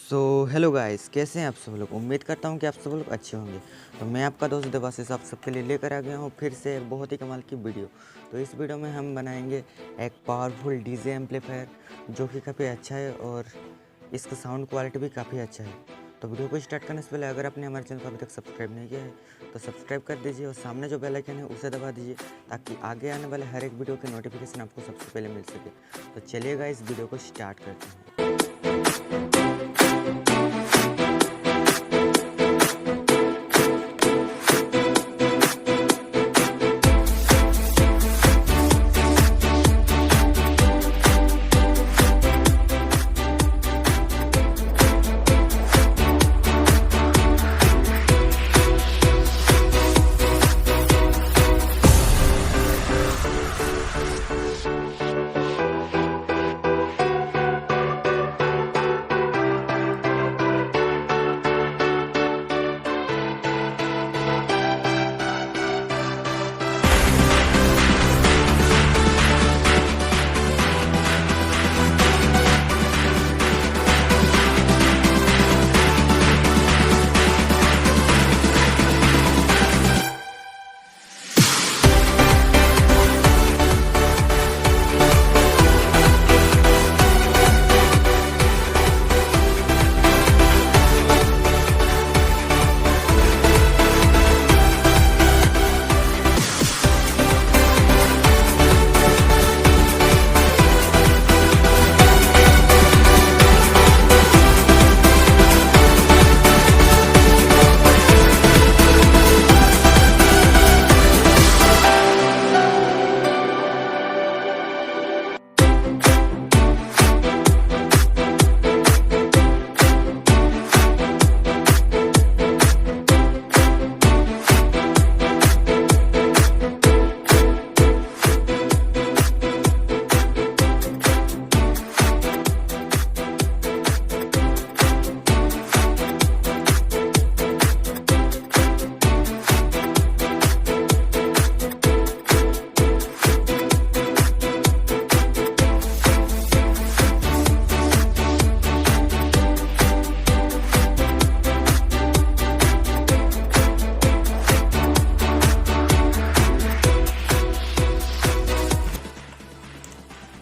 So hello guys, कैसे हैं आप सब लोग। उम्मीद करता हूं कि आप सब लोग अच्छे होंगे। तो मैं आपका दोस्त देवाशीष आप सबके लिए लेकर आ गया हूं फिर से एक बहुत ही कमाल की वीडियो। तो इस वीडियो में हम बनाएंगे एक पावरफुल डीजे एम्पलीफायर जो कि काफ़ी अच्छा है और इसका साउंड क्वालिटी भी काफ़ी अच्छा है। तो वीडियो को स्टार्ट करने से पहले अगर आपने हमारे चैनल को अभी तक सब्सक्राइब नहीं किया है तो सब्सक्राइब कर दीजिए और सामने जो बेल आइकन है उसे दबा दीजिए ताकि आगे आने वाले हर एक वीडियो की नोटिफिकेशन आपको सबसे पहले मिल सके। तो चलिएगा इस वीडियो को स्टार्ट करते हैं।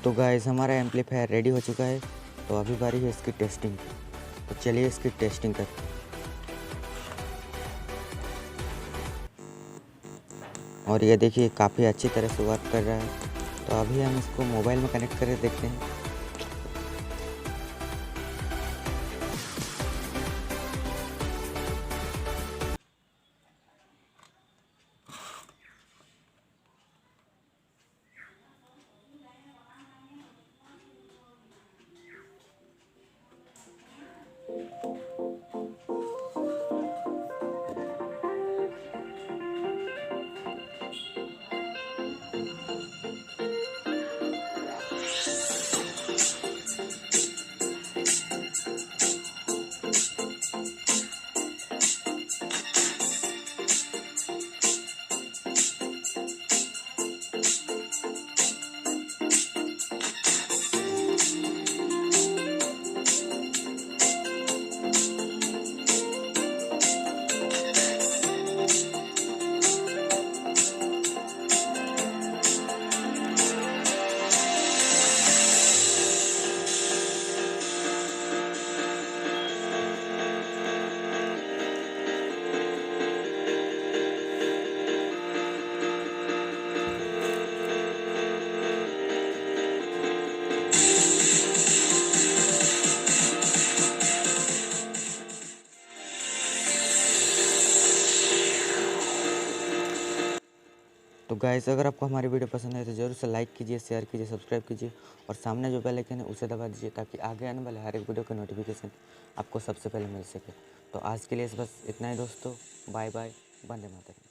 तो गाइस हमारा एम्पलीफायर रेडी हो चुका है। तो अभी बारी है इसकी टेस्टिंग की। तो चलिए इसकी टेस्टिंग करते हैं। और ये देखिए काफ़ी अच्छी तरह से वर्क कर रहा है। तो अभी हम इसको मोबाइल में कनेक्ट करके देखते हैं। तो गाइस अगर आपको हमारी वीडियो पसंद है तो ज़रूर से लाइक कीजिए, शेयर कीजिए, सब्सक्राइब कीजिए और सामने जो बेल आइकन है उसे दबा दीजिए ताकि आगे आने वाले हर एक वीडियो का नोटिफिकेशन आपको सबसे पहले मिल सके। तो आज के लिए बस इतना ही दोस्तों। Bye bye, Vande Mataram.